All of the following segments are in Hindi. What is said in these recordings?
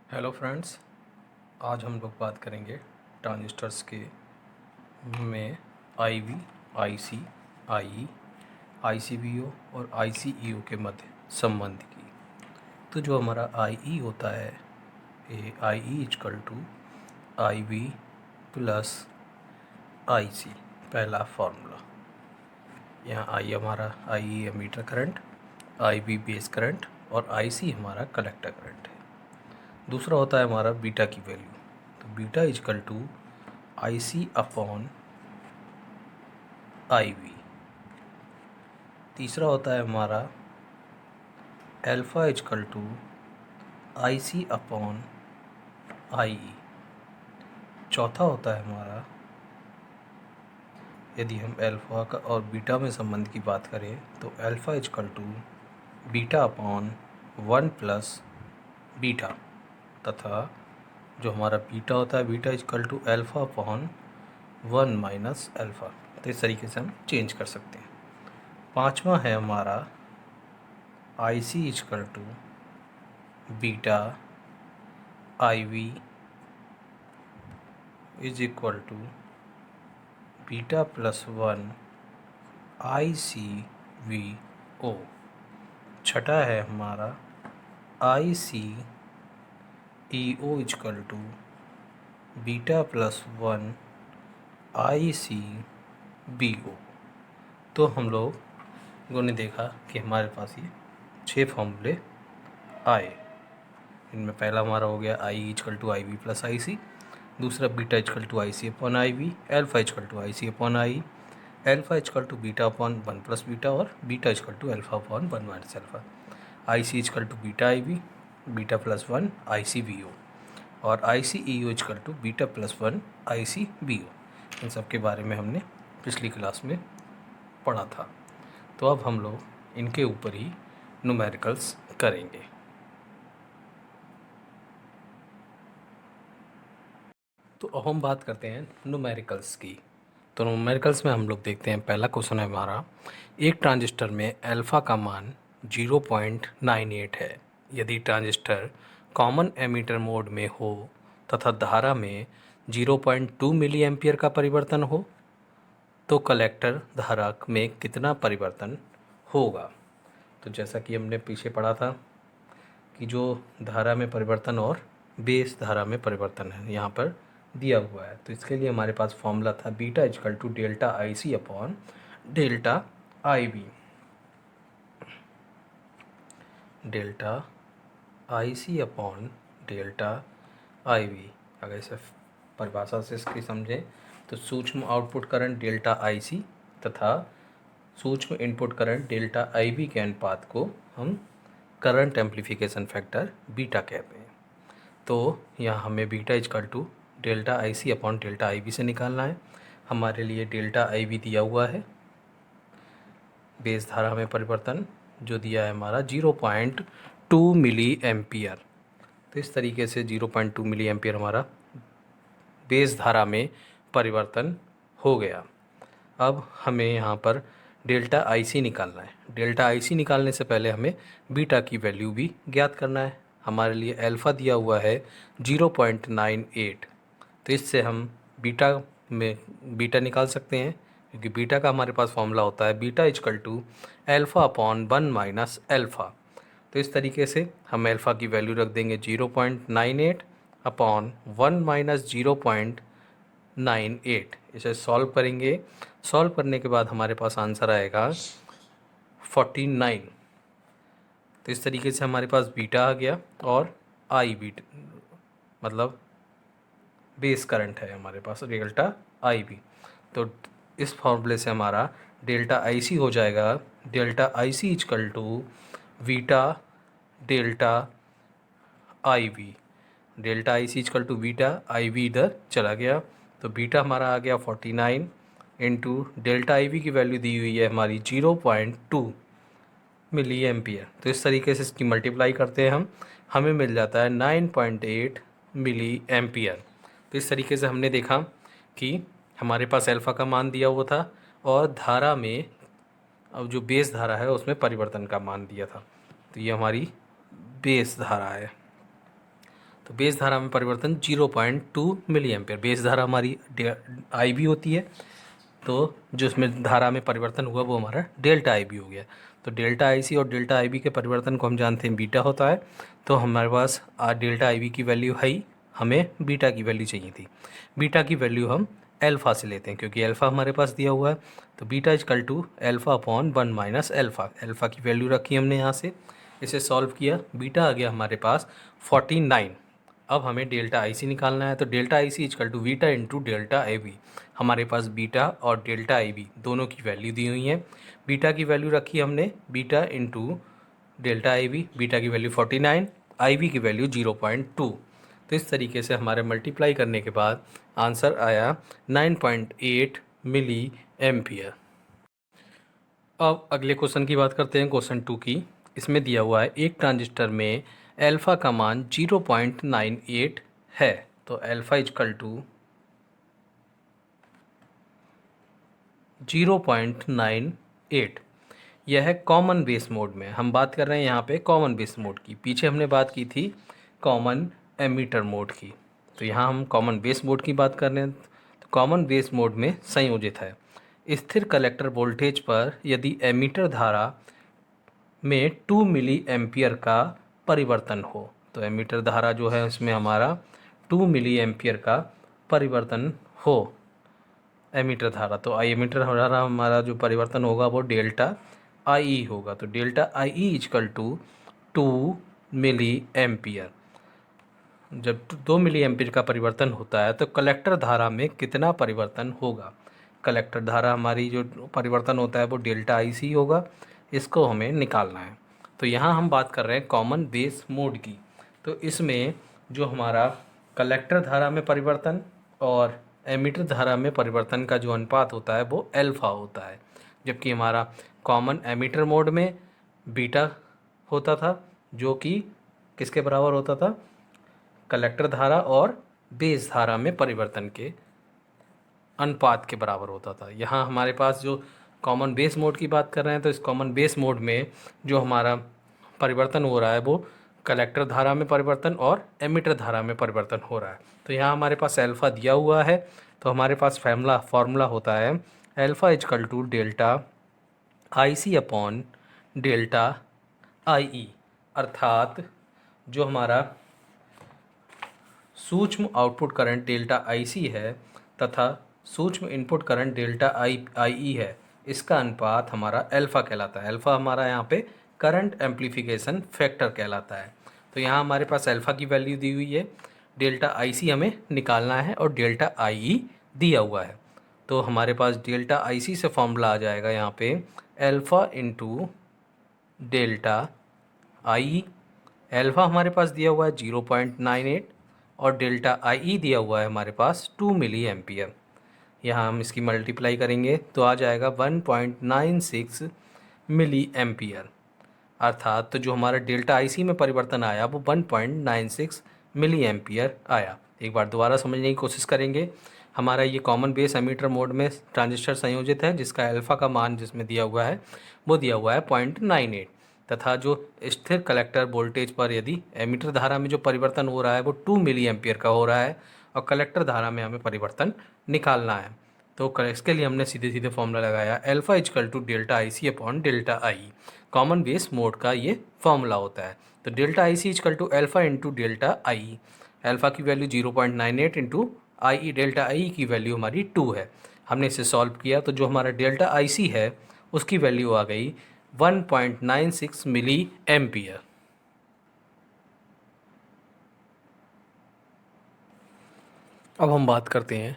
हेलो फ्रेंड्स, आज हम लोग बात करेंगे ट्रांजिस्टर्स के में आईवी, आईसी, आईई, आईसीवीओ और आईसीईओ के मध्य संबंध की। तो जो हमारा आईई होता है, ये IE equal to IV plus IC, पहला फार्मूला। यहाँ आई हमारा IE emitter current, IV base current और आईसी हमारा कलेक्टर करंट है। दूसरा होता है हमारा बीटा की वैल्यू, तो beta is equal to I C upon I V. तीसरा होता है हमारा alpha is equal to I C upon I E. चौथा होता है हमारा, यदि हम एल्फ़ा का और बीटा में संबंध की बात करें तो alpha is equal to beta upon 1 plus beta, तथा जो हमारा बीटा होता है beta is equal to alpha upon 1 minus alpha. तो इस तरीके से हम चेंज कर सकते हैं। पांचवा है हमारा I C is equal to beta I V is equal to beta plus 1 I C V O. छठा है हमारा I C E O equal to beta plus 1 I C B O. तो हम लोगों ने देखा कि हमारे पास ये 6 फॉर्मूले आए। इनमें पहला हमारा हो गया I equal to I V plus I C, दूसरा beta is equal to I C upon I V, alpha equal to I C upon I, alpha equal to beta upon 1 plus beta और beta is equal to alpha upon 1 minus alpha, I C is equal to beta I V, beta plus 1 I C V O और I C E O equal to beta plus 1 I C B O. इन सब के बारे में हमने पिछली क्लास में पढ़ा था। तो अब हम लोग इनके ऊपर ही न्यूमेरिकल्स करेंगे। तो अब हम बात करते हैं न्यूमेरिकल्स की। तो न्यूमेरिकल्स में हम लोग देखते हैं, पहला क्वेश्चन है हमारा, एक ट्रांजिस्टर में अल्फ़ा का मान 0.98 है। यदि ट्रांजिस्टर कॉमन एमीटर मोड में हो तथा धारा में 0.2 मिली एम्पियर का परिवर्तन हो तो कलेक्टर धारा में कितना परिवर्तन होगा। तो जैसा कि हमने पीछे पढ़ा था कि जो धारा में परिवर्तन और बेस धारा में परिवर्तन है यहाँ पर दिया हुआ है। तो इसके लिए हमारे पास फॉर्मूला था beta is equal to delta I C upon delta I V. Delta I C upon delta I V, अगर इसे परिभाषा से इसकी समझें तो सूक्ष्म output current delta I C तथा सूक्ष्म input current delta I V के अनुपात को हम करंट एम्प्लीफिकेशन फैक्टर बीटा कहते हैं। तो यहाँ हमें beta is equal to delta I C upon delta I V से निकालना है। हमारे लिए डेल्टा आई वी दिया हुआ है, बेस धारा में परिवर्तन जो दिया है हमारा 0.2 मिली एम्पियर। तो इस तरीके से 0.2 मिली एम्पियर हमारा बेस धारा में परिवर्तन हो गया। अब हमें यहाँ पर डेल्टा आई सी निकालना है। डेल्टा आई सी निकालने से पहले हमें बीटा की वैल्यू भी ज्ञात करना है। हमारे लिए अल्फ़ा दिया हुआ है 0.98, तो इससे हम बीटा निकाल सकते हैं, क्योंकि बीटा का हमारे पास फॉर्मूला होता है beta is equal to alpha upon 1 minus alpha. तो इस तरीके से हम एल्फ़ा की वैल्यू रख देंगे 0.98 अपॉन 1 माइनस 0.98। इसे सॉल्व करेंगे। सॉल्व करने के बाद हमारे पास आंसर आएगा 49। तो इस तरीके से हमारे पास बीटा आ गया और आई बीट मतलब बेस करंट है हमारे पास डेल्टा आई बी। तो इस फॉर्मूले से हमारा डेल्टा आई सी हो जाएगा delta I C is equal to beta delta I V. Delta I C is equal to beta I V इधर चला गया, तो बीटा हमारा आ गया 49 इंटू डेल्टा आई वी की वैल्यू दी हुई है हमारी 0.2 मिली एम्पियर। तो इस तरीके से इसकी मल्टीप्लाई करते हैं हमें मिल जाता है 9.8 मिली एम्पियर। तो इस तरीके से हमने देखा कि हमारे पास अल्फ़ा का मान दिया हुआ था और धारा में अब जो बेस धारा है उसमें परिवर्तन का मान दिया था। तो ये हमारी बेस धारा है। तो बेस धारा में परिवर्तन 0.2 मिली एम्पियर। बेस धारा हमारी आई बी होती है, तो जो इसमें धारा में परिवर्तन हुआ वो हमारा डेल्टा आई बी हो गया। तो डेल्टा आई सी और डेल्टा आई बी के परिवर्तन को हम जानते हैं बीटा होता है। तो हमारे पास डेल्टा आई बी की वैल्यू है ही, हमें बीटा की वैल्यू चाहिए थी। बीटा की वैल्यू हम एल्फ़ा से लेते हैं क्योंकि एल्फ़ा हमारे पास दिया हुआ है। तो beta is equal to alpha upon 1 minus alpha. Alpha की वैल्यू रखी हमने यहाँ से, इसे सॉल्व किया, बीटा आ गया हमारे पास 49। अब हमें डेल्टा आई सी निकालना है। तो delta I C is equal to beta into delta I B. हमारे पास बीटा और डेल्टा आई बी दोनों की वैल्यू दी हुई है। बीटा की वैल्यू रखी हमने beta into delta I B. Beta की वैल्यू 49, आई बी की वैल्यू 0.2। तो इस तरीके से हमारे मल्टीप्लाई करने के बाद आंसर आया 9.8 मिली एम्पियर। अब अगले क्वेश्चन की बात करते हैं, क्वेश्चन 2 की। इसमें दिया हुआ है एक ट्रांजिस्टर में एल्फ़ा का मान 0.98 है। तो एल्फ़ा इजकल टू 0.98। यह है कॉमन बेस मोड में, हम बात कर रहे हैं यहाँ पे कॉमन बेस मोड की। पीछे हमने बात की थी कॉमन एमीटर मोड की, तो यहाँ हम कॉमन बेस मोड की बात कर रहे हैं। तो कॉमन बेस मोड में संयोजित है। स्थिर कलेक्टर वोल्टेज पर यदि एमीटर धारा में 2 मिली एम्पियर का परिवर्तन हो, तो एमीटर धारा जो है इसमें हमारा 2 मिली एम्पियर का परिवर्तन हो एमीटर धारा, तो एमीटर धारा हमारा जो परिवर्तन होगा वो डेल्टा आई ई होगा। तो delta I E is equal to 2 milli ampere. जब 2 मिली एम्पियर का परिवर्तन होता है तो कलेक्टर धारा में कितना परिवर्तन होगा? कलेक्टर धारा हमारी जो परिवर्तन होता है वो डेल्टा आई सी होगा, इसको हमें निकालना है। तो यहाँ हम बात कर रहे हैं कॉमन बेस मोड की। तो इसमें जो हमारा कलेक्टर धारा में परिवर्तन और एमीटर धारा में परिवर्तन का जो अनुपात होता है वो एल्फ़ा होता है, जबकि हमारा कॉमन एमीटर मोड में बीटा होता था, जो कि किसके बराबर होता था? कलेक्टर धारा और बेस धारा में परिवर्तन के अनुपात के बराबर होता था। यहाँ हमारे पास जो कॉमन बेस मोड की बात कर रहे हैं, तो इस कॉमन बेस मोड में जो हमारा परिवर्तन हो रहा है वो कलेक्टर धारा में परिवर्तन और एमीटर धारा में परिवर्तन हो रहा है। तो यहाँ हमारे पास एल्फ़ा दिया हुआ है, तो हमारे पास फार्मूला होता है alpha is equal to delta I C upon delta I E, अर्थात जो हमारा सूक्ष्म output current delta I C है तथा सूक्ष्म input current delta I E है, इसका अनुपात हमारा एल्फ़ा कहलाता है। एल्फ़ा हमारा यहाँ पे करंट एम्प्लीफिकेशन फैक्टर कहलाता है। तो यहाँ हमारे पास एल्फ़ा की वैल्यू दी हुई है, डेल्टा आई सी हमें निकालना है और डेल्टा आई ई दिया हुआ है। तो हमारे पास डेल्टा आई सी से फॉर्मूला आ जाएगा यहाँ पे alpha into delta I. Alpha हमारे पास दिया हुआ है 0.98 और डेल्टा आई ई दिया हुआ है हमारे पास 2 मिली एम्पियर। यहाँ हम इसकी मल्टीप्लाई करेंगे तो आ जाएगा 1.96 मिली एम्पियर, अर्थात तो जो हमारा डेल्टा आई सी में परिवर्तन आया वो 1.96 मिली एम्पियर आया। एक बार दोबारा समझने की कोशिश करेंगे। हमारा ये कॉमन बेस एमीटर मोड में ट्रांजिस्टर संयोजित है, जिसका एल्फ़ा का मान जिसमें दिया हुआ है वो दिया हुआ है 0.98, तथा जो स्थिर कलेक्टर वोल्टेज पर यदि एमीटर धारा में जो परिवर्तन हो रहा है वो 2 मिली एम्पियर का हो रहा है और कलेक्टर धारा में हमें परिवर्तन निकालना है। तो इसके लिए हमने सीधे सीधे फॉर्मूला लगाया alpha is equal to delta I C upon delta I. Common base mode का ये फॉर्मूला होता है। तो delta I C is equal to alpha into delta I. Alpha की value 0.98 into I E, delta I की वैल्यू हमारी 2 है। हमने इसे सॉल्व किया तो जो हमारा डेल्टा आई सी है उसकी वैल्यू आ गई 1.96 मिली एम्पियर। अब हम बात करते हैं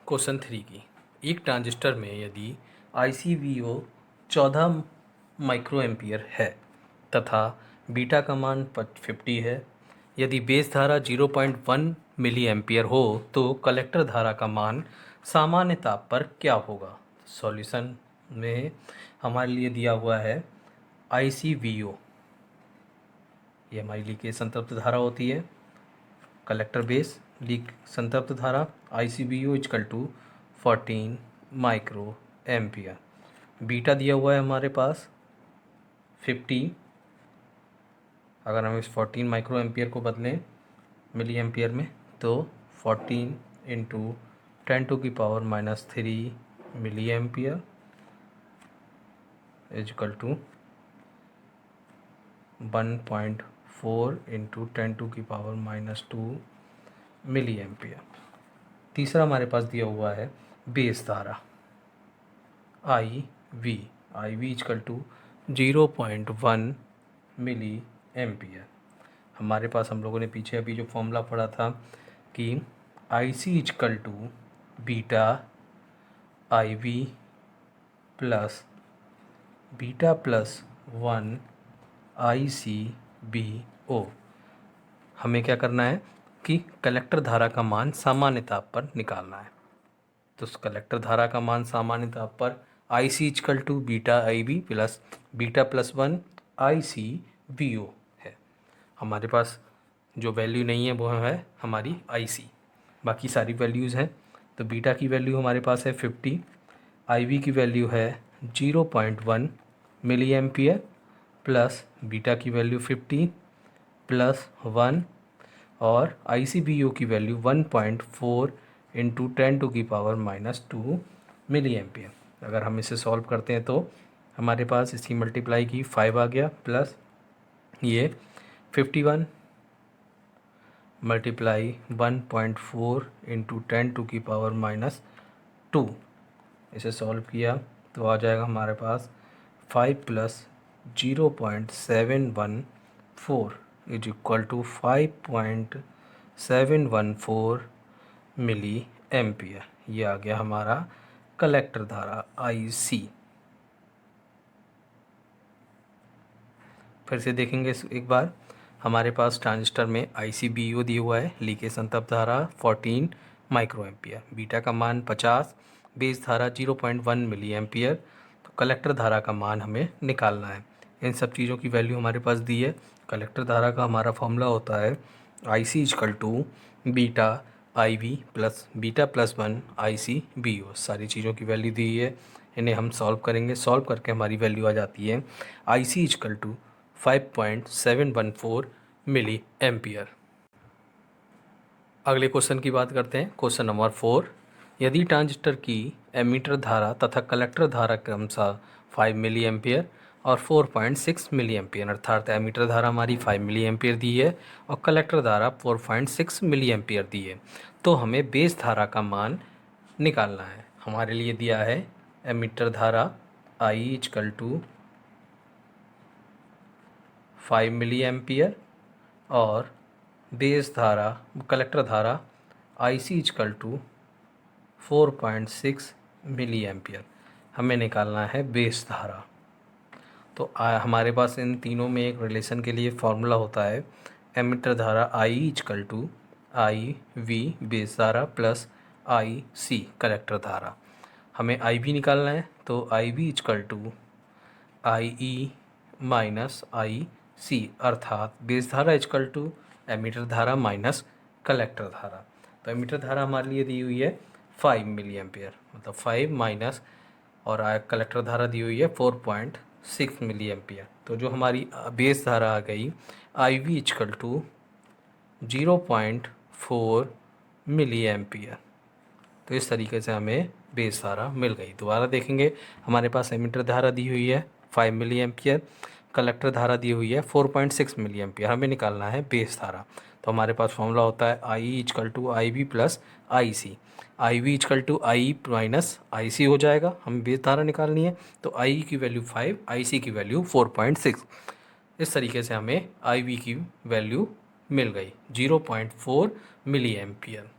क्वेश्चन 3 की। एक ट्रांजिस्टर में यदि ICVO 14 माइक्रो एम्पियर है तथा बीटा का मान 50 है, यदि बेस धारा 0.1 मिली एम्पियर हो तो कलेक्टर धारा का मान सामान्य ताप पर क्या होगा? सॉल्यूशन में हमारे लिए दिया हुआ है ICVO, ये हमारी लीकेज संतृप्त धारा होती है, कलेक्टर बेस लीक संतृप्त धारा ICVO is equal to 14 micro ampere. Beta दिया हुआ है हमारे पास 50 अगर हम इस 14 माइक्रो एम्पियर को बदलें मिली एम्पियर में तो 14 into 10⁻³ milli ampere is equal to 1.4 into 10⁻² milli ampere. तीसरा हमारे पास दिया हुआ है बेस धारा IV is equal to 0.1 milli ampere. हमारे पास हम लोगों ने पीछे अभी जो फॉर्मूला पढ़ा था कि IC is equal to beta IV plus beta plus 1 ICBO। हमें क्या करना है कि कलेक्टर धारा का मान सामान्य ताप पर निकालना है। तो उस कलेक्टर धारा का मान सामान्य ताप पर IC is equal to beta IB plus beta plus 1 ICBO है। हमारे पास जो वैल्यू नहीं है वो है हमारी IC, बाकी सारी वैल्यूज़ हैं। तो बीटा की वैल्यू हमारे पास है 50, IB की वैल्यू है 0.1 मिली एम्पियर प्लस बीटा की वैल्यू 50 प्लस 1 और ICBO की वैल्यू 1.4 इंटू 10⁻² मिली एम्पियर। अगर हम इसे सॉल्व करते हैं तो हमारे पास इसकी मल्टीप्लाई की 5 आ गया प्लस ये 51 मल्टीप्लाई 1.4 इंटू 10⁻²। इसे सॉल्व किया तो आ जाएगा हमारे पास 5 plus 0.714 is equal to 5.714 milli ampere. ये आ गया हमारा कलेक्टर धारा IC। फिर से देखेंगे एक बार। हमारे पास ट्रांजिस्टर में ICBO दिया हुआ है, लीकेज संतप्त धारा 14 माइक्रो एम्पियर, बीटा का मान 50, बेस धारा 0.1 मिली एम्पियर। तो कलेक्टर धारा का मान हमें निकालना है। इन सब चीज़ों की वैल्यू हमारे पास दी है। कलेक्टर धारा का हमारा फॉर्मूला होता है IC is equal to beta IB plus beta plus 1 ICBO। सारी चीज़ों की वैल्यू दी है, इन्हें हम सॉल्व करेंगे। सॉल्व करके हमारी वैल्यू आ जाती है IC is equal to 5.714 milli ampere. अगले क्वेश्चन की बात करते हैं। क्वेश्चन नंबर 4, यदि ट्रांजिस्टर की एमीटर धारा तथा कलेक्टर धारा क्रमशः 5 मिली एम्पियर और 4.6 मिली एम्पियर, अर्थात एमीटर धारा हमारी 5 मिली एम्पियर दी है और कलेक्टर धारा 4.6 मिली एम्पियर दी है, तो हमें बेस धारा का मान निकालना है। हमारे लिए दिया है एमीटर धारा I is equal to 5 milli ampere और बेस धारा कलेक्टर धारा IC is equal to 4.6 milli ampere. हमें निकालना है बेस धारा। तो हमारे पास इन तीनों में एक रिलेशन के लिए फॉर्मूला होता है एमीटर धारा I is equal to IV base धारा प्लस IC कलेक्टर धारा। हमें IB निकालना है तो IB is equal to IE minus IC, अर्थात बेस धारा इजकल टू एमीटर धारा माइनस कलेक्टर धारा। तो एमीटर धारा हमारे लिए दी हुई है 5 मिली एम्पियर, मतलब 5 माइनस, और कलेक्टर धारा दी हुई है 4.6 मिली एम्पियर। तो जो हमारी बेस धारा आ गई IB is equal to 0.4 milli ampere. तो इस तरीके से हमें बेस धारा मिल गई। दोबारा देखेंगे, हमारे पास एमीटर धारा दी हुई है 5 मिली एम्पियर, कलेक्टर धारा दी हुई है 4.6 मिली एम्पियर, हमें निकालना है बेस धारा। तो हमारे पास फॉर्मूला होता है I is equal to IB plus IC। IB is equal to IE minus IC हो जाएगा, हमें बेस धारा निकालनी है। तो IE की वैल्यू 5, IC की वैल्यू 4.6। इस तरीके से हमें IB की वैल्यू मिल गई 0.4 मिली एम्पियर।